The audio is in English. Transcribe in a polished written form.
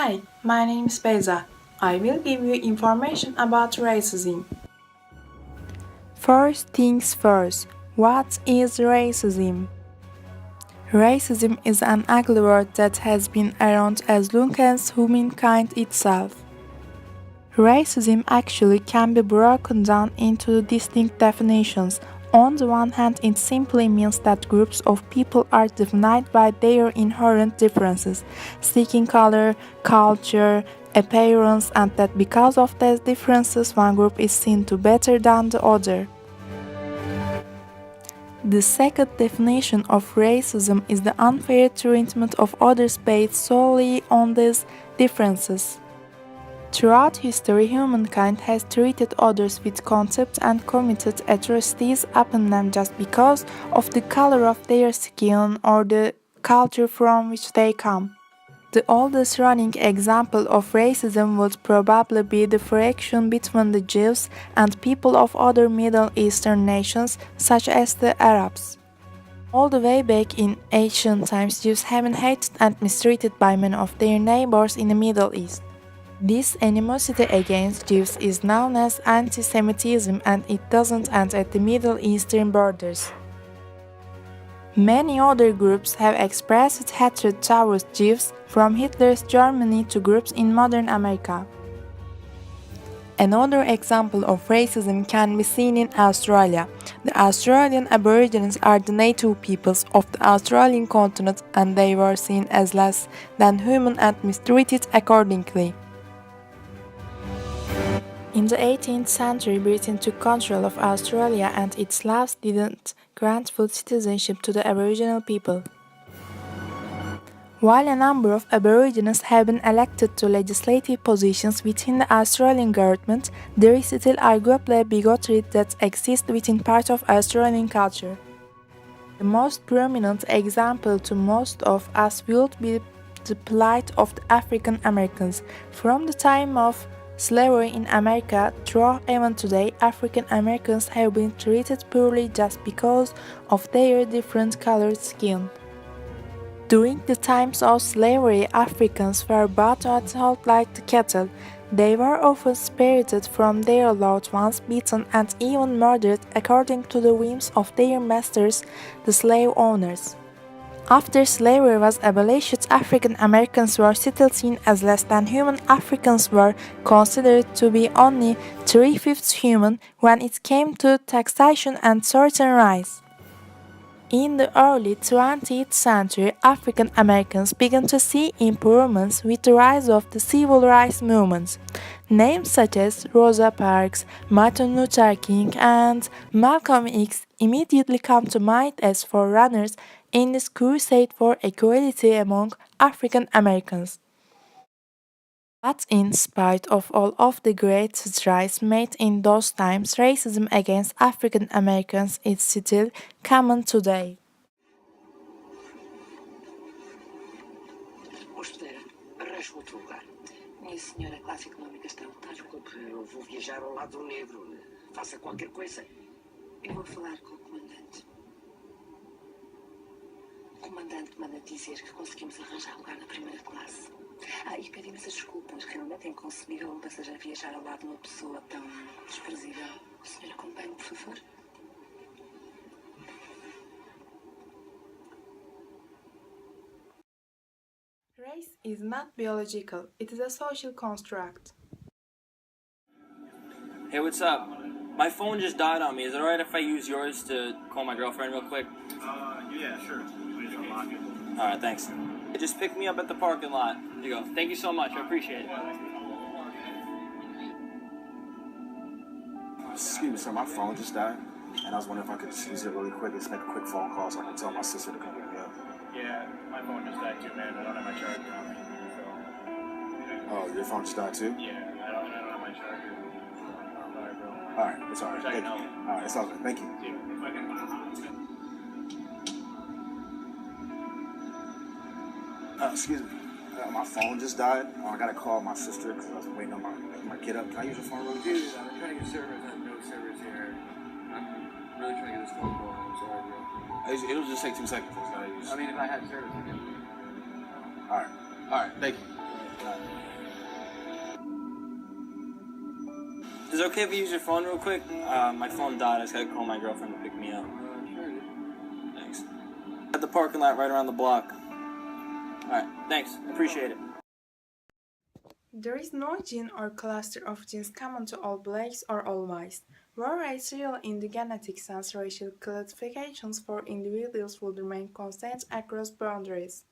Hi, my name is Beyza. I will give you information about racism. First things first, what is racism? Racism is an ugly word that has been around as long as humankind itself. Racism actually can be broken down into distinct definitions. On the one hand, it simply means that groups of people are defined by their inherent differences, skin color, culture, appearance, and that because of these differences, one group is seen to be better than the other. The second definition of racism is the unfair treatment of others based solely on these differences. Throughout history, humankind has treated others with contempt and committed atrocities upon them just because of the color of their skin or the culture from which they come. The oldest running example of racism would probably be the friction between the Jews and people of other Middle Eastern nations, such as the Arabs. All the way back in ancient times, Jews have been hated and mistreated by many of their neighbors in the Middle East. This animosity against Jews is known as anti-Semitism, and it doesn't end at the Middle Eastern borders. Many other groups have expressed hatred towards Jews, from Hitler's Germany to groups in modern America. Another example of racism can be seen in Australia. The Australian Aborigines are the native peoples of the Australian continent, and they were seen as less than human and mistreated accordingly. In the 18th century, Britain took control of Australia, and its laws didn't grant full citizenship to the Aboriginal people. While a number of Aborigines have been elected to legislative positions within the Australian government, there is still arguably bigotry that exists within part of Australian culture. The most prominent example to most of us would be the plight of the African Americans. From the time of slavery in America through even today, African Americans have been treated poorly just because of their different colored skin. During the times of slavery, Africans were bought and sold like cattle. They were often separated from their loved ones, beaten, and even murdered according to the whims of their masters, the slave owners. After slavery was abolished, African Americans were still seen as less than human. Africans were considered to be only 3/5 human when it came to taxation and certain rights. In the early 20th century, African Americans began to see improvements with the rise of the civil rights movement. Names such as Rosa Parks, Martin Luther King, and Malcolm X immediately come to mind as forerunners in this crusade for equality among African Americans. But in spite of all of the great strides made in those times, racism against African Americans is still common today. Hospedeira, arranje outro lugar. Minha senhora, a classe económica está a lotar. Desculpe, eu vou viajar ao lado negro. Faça qualquer coisa. Eu vou falar com o comandante. O comandante manda dizer que conseguimos arranjar lugar na primeira classe. E pedimos as desculpas. Realmente é inconcebível um passageiro viajar ao lado de uma pessoa tão desprezível. Senhora, acompanhe-me, por favor. Race is not biological, it is a social construct. Hey, what's up? My phone just died on me. Is it alright if I use yours to call my girlfriend real quick? Yeah, sure. Please unlock it. Alright, thanks. Just pick me up at the parking lot. There you go. Thank you so much. I appreciate it. Excuse me, sir. My phone just died, and I was wondering if I could just use it really quick and just make a quick phone call so I can tell my sister to come pick me up. Yeah, my phone just died too, man. I don't have my charger on me, so. Oh, your phone just died too? Yeah, I don't have my charger. I'm sorry, bro. All right, it's all right. Wish I could Thank you. help. All right, it's all good. Thank you. Dude, if I can. Excuse me. My phone just died. I gotta call my sister because I was waiting on my kid up. Can I use your phone really quick? Dude, I'm trying to get service. I have no service here. I'm really trying to get this phone call. I'm sorry, bro. It'll just take 2 seconds. I gotta use. I mean, if I had service, I could. All right. Thank you. Is it okay if I use your phone real quick? My phone died. I just gotta call my girlfriend to pick me up. Sure, dude. Thanks. At the parking lot right around the block. Alright, thanks. Appreciate it. There is no gene or cluster of genes common to all blacks or all whites, whereas real in the genetic sense racial classifications for individuals would remain constant across boundaries.